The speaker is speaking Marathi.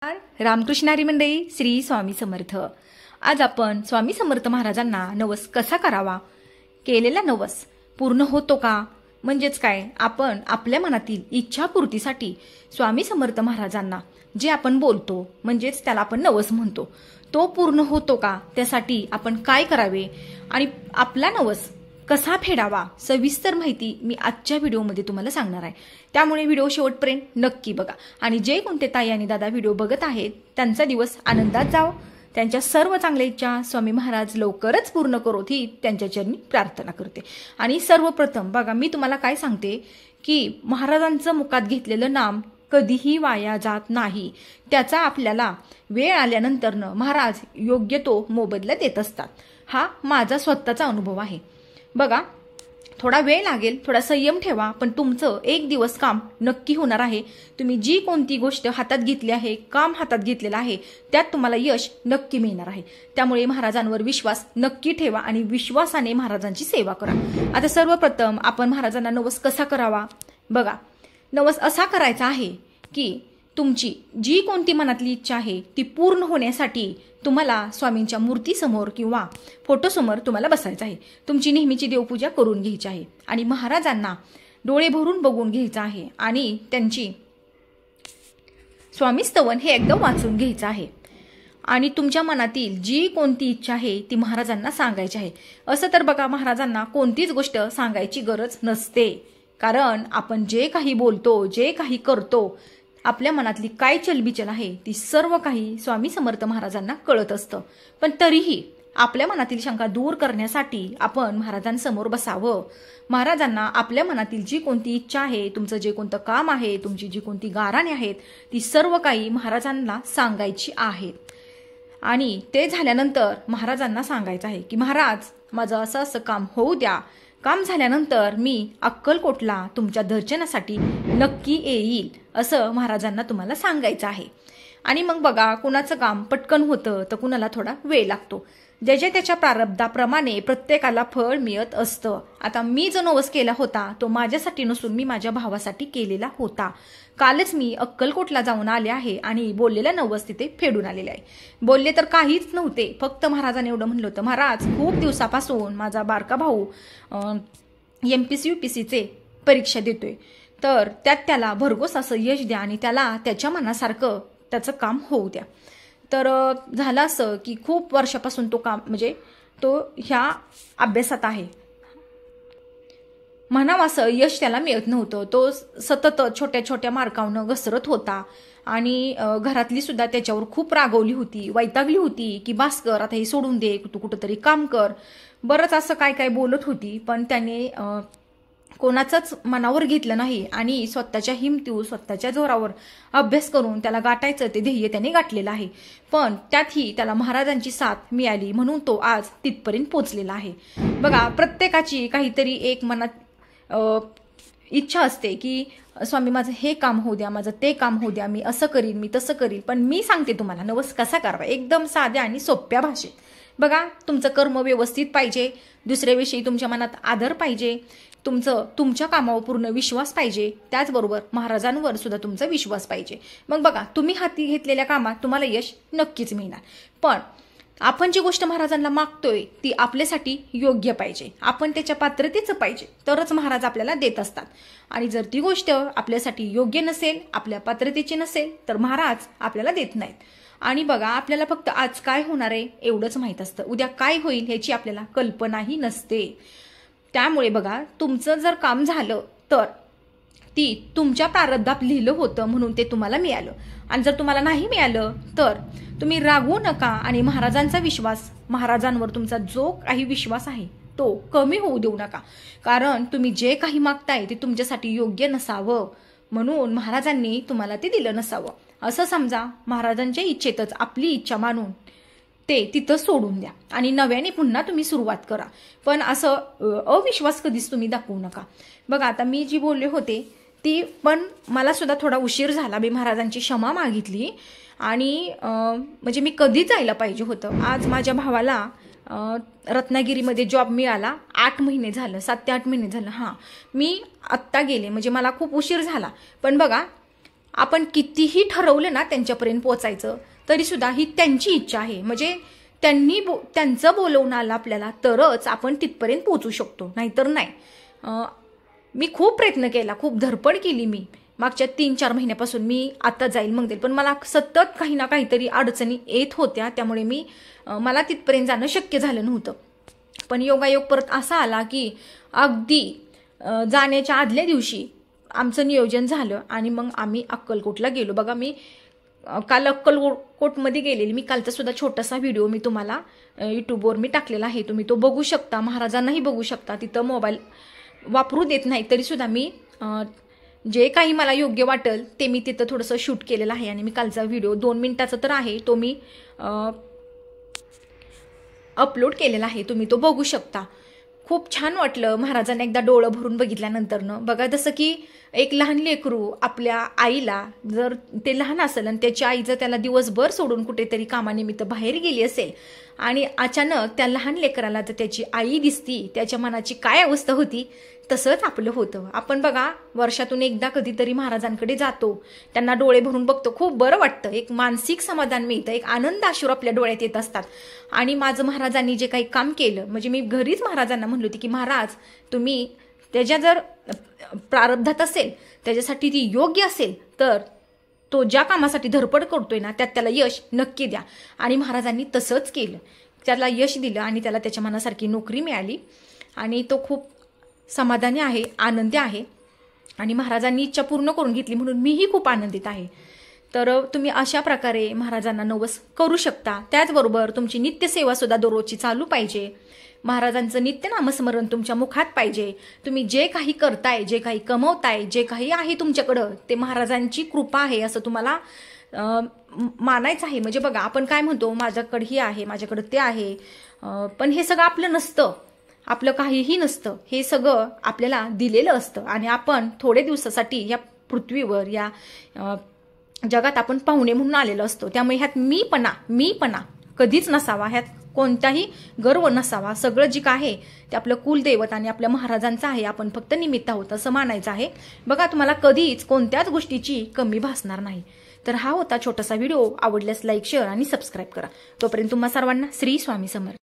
रामकृष्ण हरी मंडळी, श्री स्वामी समर्थ। आज आपण स्वामी समर्थ महाराजांना नवस कसा करावा, केलेला नवस पूर्ण होतो का, म्हणजेच काय, आपण आपल्या मनातील इच्छापूर्तीसाठी स्वामी समर्थ महाराजांना जे आपण बोलतो म्हणजेच त्याला आपण नवस म्हणतो तो पूर्ण होतो का, त्यासाठी आपण काय करावे आणि आपला नवस कसा फेडावा, सविस्तर माहिती मी आजच्या व्हिडिओमध्ये तुम्हाला सांगणार आहे। त्यामुळे व्हिडिओ शेवटपर्यंत नक्की बघा आणि जे कोणते ताई आणि दादा व्हिडिओ बघत आहेत त्यांचा दिवस आनंदात जावो, त्यांच्या सर्व चांगल्या इच्छा स्वामी महाराज लवकरच पूर्ण करोत ही त्यांच्या चरणी प्रार्थना करते। आणि सर्वप्रथम बघा, मी तुम्हाला काय सांगते की महाराजांचं मुखात घेतलेलं नाम कधीही वाया जात नाही। त्याचा आपल्याला वेळ आल्यानंतर महाराज योग्य तो मोबदला देत असतात। हा माझा स्वतःचा अनुभव आहे। बघा, थोडा वेळ लागेल, थोडा संयम ठेवा, पण तुमचं एक दिवस काम नक्की होणार आहे। तुम्ही जी कोणती गोष्ट हातात घेतली आहे, काम हातात घेतलेलं आहे, त्यात तुम्हाला यश नक्की मिळणार आहे। त्यामुळे महाराजांवर विश्वास नक्की ठेवा आणि विश्वासाने महाराजांची सेवा करा। आता सर्वप्रथम आपण महाराजांना नवस कसा करावा, बघा, नवस असा करायचा आहे की तुमची जी कोणती मनातली इच्छा आहे ती पूर्ण होण्यासाठी तुम्हाला स्वामींच्या मूर्तीसमोर किंवा फोटोसमोर तुम्हाला बसायचं आहे। तुमची नेहमीची देवपूजा करून घ्यायची आहे आणि महाराजांना डोळे भरून बघून घ्यायचं आहे आणि त्यांची स्वामी स्तवन हे एकदम वाचून घ्यायचं आहे आणि तुमच्या मनातील जी कोणती इच्छा आहे ती महाराजांना सांगायची आहे। असं तर बघा, महाराजांना कोणतीच गोष्ट सांगायची गरज नसते, कारण आपण जे काही बोलतो, जे काही करतो, आपल्या मनातली काय चलबिचल आहे ती सर्व काही स्वामी समर्थ महाराजांना कळत असतं। पण तरीही आपल्या मनातील शंका दूर करण्यासाठी आपण महाराजांसमोर बसावं। महाराजांना आपल्या मनातील जी कोणती इच्छा आहे, तुमचं जे कोणतं काम आहे, तुमची जी कोणती गाऱ्हाणे आहेत, ती सर्व काही महाराजांना सांगायची आहेत आणि ते झाल्यानंतर महाराजांना सांगायचं आहे की महाराज, माझं असं असं काम होऊ द्या। काम झाल्यानंतर मी अक्कलकोटला तुमच्या दर्शनासाठी नक्की येईल, असं महाराजांना तुम्हाला सांगायचं आहे। आणि मग बघा, कुणाचं काम पटकन होतं तर कुणाला थोडा वेळ लागतो। ज्याच्या त्याच्या प्रारब्धाप्रमाणे प्रत्येकाला फळ मिळत असतं। आता मी जो नवस केला होता तो माझ्यासाठी नसून मी माझ्या भावासाठी केलेला होता। कालच मी अक्कलकोटला जाऊन आले आहे आणि बोललेला नवस तिथे फेडून आलेला आहे। बोलले तर काहीच नव्हते, फक्त महाराजांनी एवढं म्हणलं होतं, महाराज, खूप दिवसापासून माझा बारका भाऊ MPC UPSCचे परीक्षा देतोय, तर त्यात त्याला भरघोस असं यश द्या आणि त्याला त्याच्या मनासारखं त्याचं काम होऊ द्या। तर झालं असं की खूप वर्षापासून तो काम म्हणजे तो ह्या अभ्यासात आहे, म्हणावं असं यश त्याला मिळत नव्हतं। तो सतत छोट्या छोट्या मार्कावनं घसरत होता आणि घरातली सुद्धा त्याच्यावर खूप रागवली होती, वैतागली होती की भास्कर, आता हे सोडून दे, तू कुठंतरी काम कर, बरंच असं काय काय बोलत होती। पण त्याने कोणाचंच मनावर घेतलं नाही आणि स्वतःच्या हिमतीवर, स्वतःच्या जोरावर अभ्यास करून त्याला गाठायचं ते ध्येय त्याने गाठलेलं आहे। पण त्यातही त्याला महाराजांची साथ मिळाली म्हणून तो आज तिथपर्यंत पोहोचलेला आहे। बघा, प्रत्येकाची काहीतरी एक मनात इच्छा असते की स्वामी, माझं हे काम होऊ द्या, माझं ते काम होऊ द्या, मी असं करीन, मी तसं करीन। पण मी सांगते तुम्हाला नवस कसा करावा, एकदम साध्या आणि सोप्या भाषेत। बघा, तुमचं कर्म व्यवस्थित पाहिजे, दुसऱ्याविषयी तुमच्या मनात आदर पाहिजे, तुमच्या कामावर पूर्ण विश्वास पाहिजे, त्याचबरोबर महाराजांवर सुद्धा तुमचा विश्वास पाहिजे। मग बघा, तुम्ही हाती घेतलेल्या कामात तुम्हाला यश नक्कीच मिळणार। पण आपण जी गोष्ट महाराजांना मागतोय ती आपल्यासाठी योग्य पाहिजे, आपण त्याच्या पात्रतेचं पाहिजे, तरच महाराज आपल्याला देत असतात। आणि जर ती गोष्ट आपल्यासाठी योग्य नसेल, आपल्या पात्रतेची नसेल, तर महाराज आपल्याला देत नाहीत। आणि बघा, आपल्याला फक्त आज काय होणार आहे एवढंच माहीत असतं, उद्या काय होईल ह्याची आपल्याला कल्पनाही नसते। त्यामुळे बघा, तुमचं जर काम झालं तर ती तुमच्या प्रारब्धात लिहिलं होतं म्हणून ते तुम्हाला मिळालं, आणि जर तुम्हाला नाही मिळालं तर तुम्ही रागवू नका आणि महाराजांचा विश्वास, महाराजांवर तुमचा जो काही विश्वास आहे तो कमी होऊ देऊ नका, कारण तुम्ही जे काही मागताय ते तुमच्यासाठी योग्य नसावं म्हणून महाराजांनी तुम्हाला ते दिलं नसावं असं समजा। महाराजांच्या इच्छेतच आपली इच्छा मानून ते तिथं सोडून द्या आणि नव्याने पुन्हा तुम्ही सुरुवात करा। पण असं अविश्वास कधीच तुम्ही दाखवू नका। बघा, आता मी जी बोलले होते ती पण मला सुद्धा थोडा उशीर झाला, मी महाराजांची क्षमा मागितली आणि म्हणजे मी कधी जायला पाहिजे होतं। आज माझ्या भावाला रत्नागिरीमध्ये जॉब मिळाला, 8 महिने झालं, 7 ते 8 महिने झालं। हां, मी आत्ता गेले, म्हणजे मला खूप उशीर झाला। पण बघा, आपण कितीही ठरवलं ना त्यांच्यापर्यंत पोहोचायचं तरी सुद्धा ही त्यांची इच्छा आहे. म्हणजे त्यांचं बोलवून आलं आपल्याला तरच आपण तिथपर्यंत पोहोचू शकतो, नाहीतर नाही. मी खूप प्रयत्न केला, खूप धडपड केली मी मागच्या 3-4 महिन्यापासून. मी आता जाईल मग जाईल, पण मला सतत काही ना काहीतरी अडचणी येत होत्या, त्यामुळे मला तिथपर्यंत जाणं शक्य झालं नव्हतं. पण योगायोग परत असा आला की अगदी जाण्याच्या आदल्या दिवशी आमचं नियोजन झालं आणि मग आम्ही अक्कलकोटला गेलो. बघा, मी काल अक्कलकोटमध्ये गेलेली. मी कालचा सुद्धा छोटासा व्हिडिओ मी तुम्हाला यूट्यूबवर मी टाकलेला आहे, तुम्ही तो बघू शकता. महाराजांनाही बघू शकता. तिथं मोबाईल वापरू देत नाही तरी सुद्धा मी जे काही मला योग्य वाटेल ते मी तिथं थोडंसं शूट केलेलं आहे. आणि मी कालचा व्हिडिओ 2 मिनिटाचा तर आहे, तो मी अपलोड केलेला आहे, तुम्ही तो बघू शकता. खूप छान वाटलं महाराजांना एकदा डोळं भरून बघितल्यानंतरनं. बघा, जसं की एक लहान लेकरू आपल्या आईला, जर ते लहान असेल आणि त्याची आई जर त्याला दिवसभर सोडून कुठेतरी कामानिमित्त बाहेर गेली असेल आणि अचानक त्या लहान लेकराला जर त्याची आई दिसती, त्याच्या मनाची काय अवस्था होती, तसंच आपलं होतं. आपण बघा, वर्षातून एकदा कधीतरी महाराजांकडे जातो, त्यांना डोळे भरून बघतो, खूप बरं वाटतं, एक मानसिक समाधान मिळतं, एक आनंद अश्रू आपल्या डोळ्यात येत असतात. आणि माझं महाराजांनी जे काही काम केलं, म्हणजे मी घरीच महाराजांना म्हणली होती की महाराज, तुम्ही त्याच्या जर प्रारब्धात असेल, त्याच्यासाठी ती योग्य असेल, तर तो ज्या कामासाठी धडपड करतोय ना त्यात त्याला यश नक्की द्या. आणि महाराजांनी तसंच केलं, त्याला यश दिलं आणि त्याला त्याच्या मनासारखी नोकरी मिळाली आणि तो खूप समाधानी आहे, आनंदी आहे. आणि महाराजांनी इच्छा पूर्ण करून घेतली म्हणून मीही खूप आनंदित आहे. तर तुम्ही अशा प्रकारे महाराजांना नवस करू शकता. त्याचबरोबर तुमची नित्यसेवा सुद्धा दररोजची चालू पाहिजे. महाराजांचं नित्य नामस्मरण तुमच्या मुखात पाहिजे. तुम्ही जे काही करताय, जे काही कमवताय, जे काही आहे तुमच्याकडं, ते महाराजांची कृपा आहे असं तुम्हाला मानायचं आहे. म्हणजे बघा, आपण काय म्हणतो, माझ्याकडे हे आहे, माझ्याकडे ते आहे, पण हे सगळं आपलं नसतं, आपलं काहीही नसतं. हे सगळं आपल्याला दिलेलं असतं आणि आपण थोडे दिवसासाठी या पृथ्वीवर, या जगात आपण पाहुणे म्हणून आलेलो असतो. त्यामुळे ह्यात मीपणा कधीच नसावा, ह्यात कोणताही गर्व नसावा. सगळं जे काय आहे ते आपलं कुलदैवत आणि आपल्या महाराजांचं आहे, आपण फक्त निमित्त आहोत असं मानायचं आहे. बघा, तुम्हाला कधीच कोणत्याच गोष्टीची कमी भासणार नाही. तर हा होता छोटासा व्हिडिओ. आवडल्यास लाईक, शेअर आणि सबस्क्राईब करा. तोपर्यंत तुम्हा सर्वांना श्री स्वामी समर्थ.